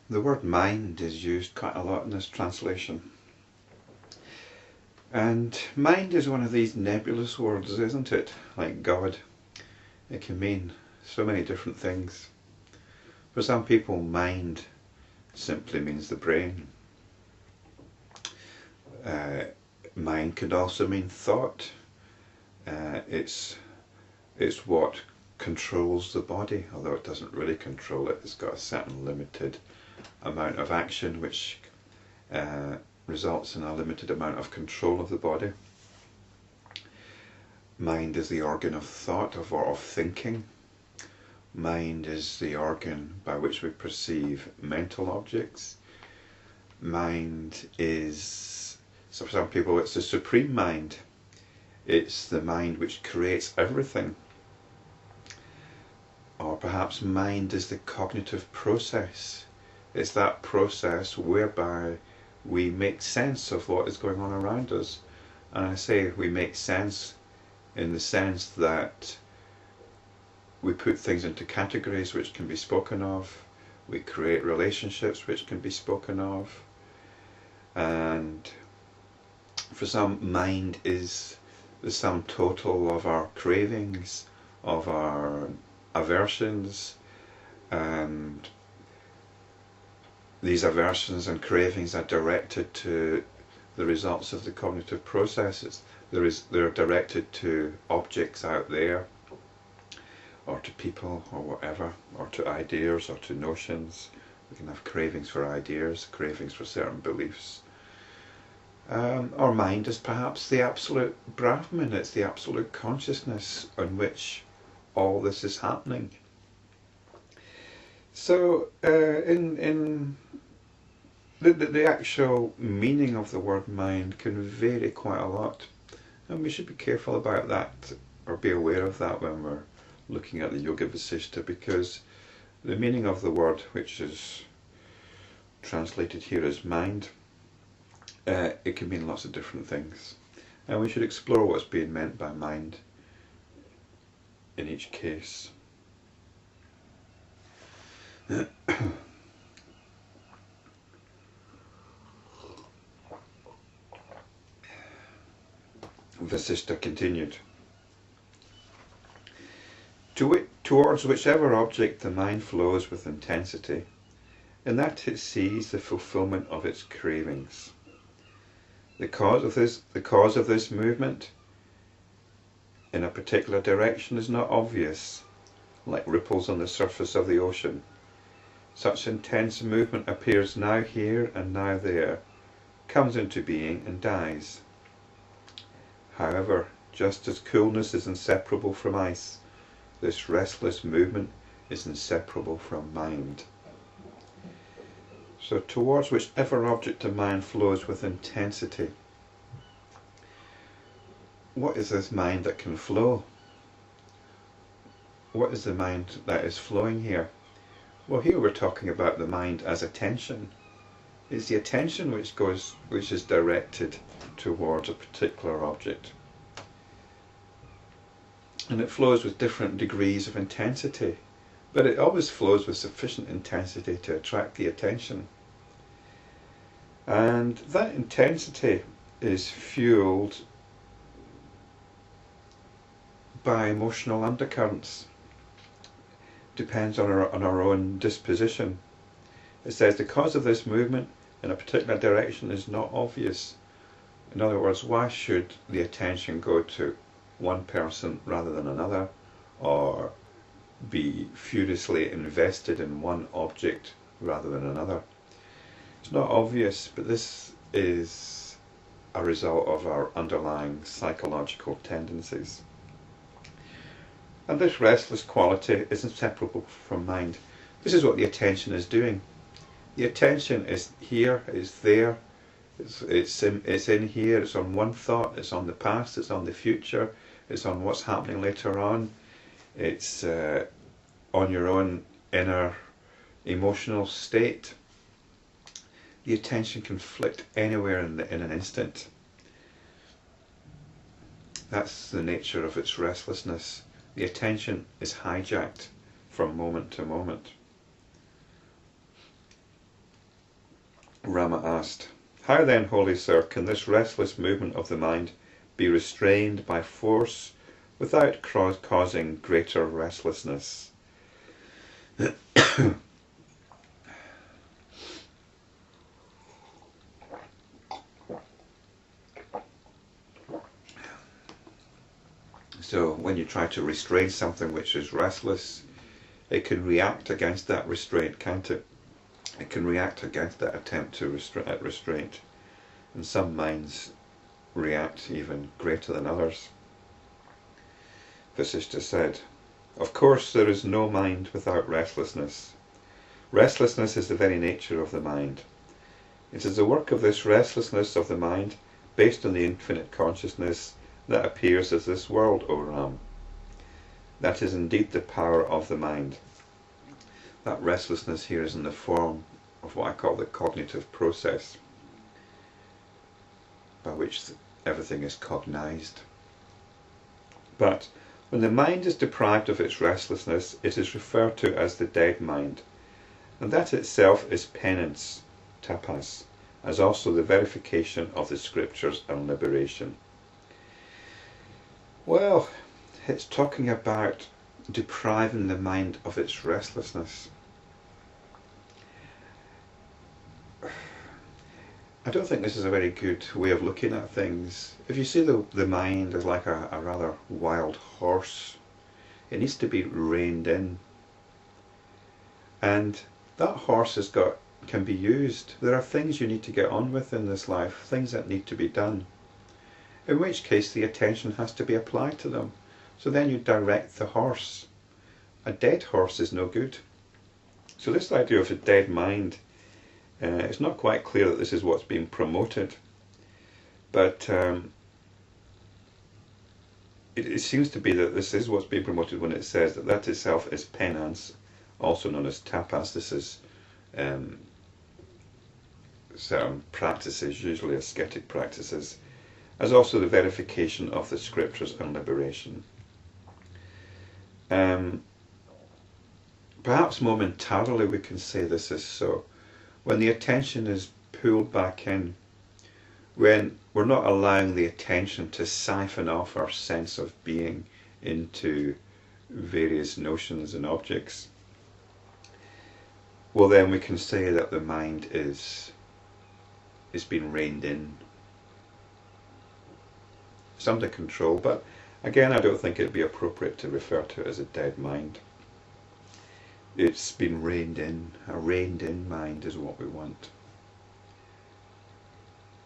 The word mind is used quite a lot in this translation. And mind is one of these nebulous words, isn't it? Like God. It can mean so many different things. For some people, mind simply means the brain. Mind could also mean thought. It's what controls the body, although it doesn't really control it. It's got a certain limited amount of action which results in a limited amount of control of the body. Mind is the organ of thought, of thinking. Mind is the organ by which we perceive mental objects. Mind is, so for some people, it's the supreme mind. It's the mind which creates everything. Or perhaps mind is the cognitive process. It's that process whereby we make sense of what is going on around us. And I say we make sense in the sense that we put things into categories which can be spoken of. We create relationships which can be spoken of. And for some, mind is the sum total of our cravings, of our aversions, and these aversions and cravings are directed to the results of the cognitive processes. They're directed to objects out there, or to people, or whatever, or to ideas, or to notions. We can have cravings for ideas, cravings for certain beliefs. Our mind is perhaps the absolute Brahman. It's the absolute consciousness on which all this is happening. So in the actual meaning of the word mind can vary quite a lot, and we should be careful about that, or be aware of that when we're looking at the Yoga Vasistha, because the meaning of the word, which is translated here as mind, it can mean lots of different things, and we should explore what's being meant by mind in each case. Vasistha continued. Towards whichever object the mind flows with intensity, in that it sees the fulfillment of its cravings. The cause of this movement in a particular direction is not obvious, like ripples on the surface of the ocean. Such intense movement appears now here and now there, comes into being and dies. However, just as coolness is inseparable from ice, this restless movement is inseparable from mind. So towards whichever object of mind flows with intensity. What is this mind that can flow? What is the mind that is flowing here? Well, here we're talking about the mind as attention. It's the attention which is directed towards a particular object. And it flows with different degrees of intensity, but it always flows with sufficient intensity to attract the attention. And that intensity is fueled by emotional undercurrents. Depends on our own disposition. It says the cause of this movement in a particular direction is not obvious. In other words, why should the attention go to one person rather than another, or be furiously invested in one object rather than another? It's not obvious, but this is a result of our underlying psychological tendencies. And this restless quality is inseparable from mind. This is what the attention is doing. The attention is here, it's there, it's in here, it's on one thought, it's on the past, it's on the future, it's on what's happening later on, it's on your own inner emotional state. The attention can flit anywhere in an instant. That's the nature of its restlessness. The attention is hijacked from moment to moment. Rama asked, "How then, holy sir, can this restless movement of the mind be restrained by force without causing greater restlessness?" So when you try to restrain something which is restless, it can react against that restraint, can't it? It can react against that attempt to restraint. And some minds react even greater than others. Vasistha said, "Of course there is no mind without restlessness. Restlessness is the very nature of the mind. It is the work of this restlessness of the mind, based on the infinite consciousness, that appears as this world, O Ram. That is indeed the power of the mind." That restlessness here is in the form of what I call the cognitive process, by which everything is cognized. But when the mind is deprived of its restlessness, it is referred to as the dead mind, and that itself is penance, tapas, as also the verification of the scriptures and liberation. Well, it's talking about depriving the mind of its restlessness. I don't think this is a very good way of looking at things. If you see the mind as like a rather wild horse, it needs to be reined in. And that horse can be used. There are things you need to get on with in this life, things that need to be done, in which case the attention has to be applied to them. So then you direct the horse. A dead horse is no good. So this idea of a dead mind, it's not quite clear that this is what's being promoted, but it seems to be that this is what's being promoted when it says that itself is penance, also known as tapas. This is certain practices, usually ascetic practices, as also the verification of the scriptures and liberation. Perhaps momentarily we can say this is so. When the attention is pulled back in, when we're not allowing the attention to siphon off our sense of being into various notions and objects, well then we can say that the mind is being reined in. It's under control, but again I don't think it'd be appropriate to refer to it as a dead mind. It's been reined in. A reined in mind is what we want.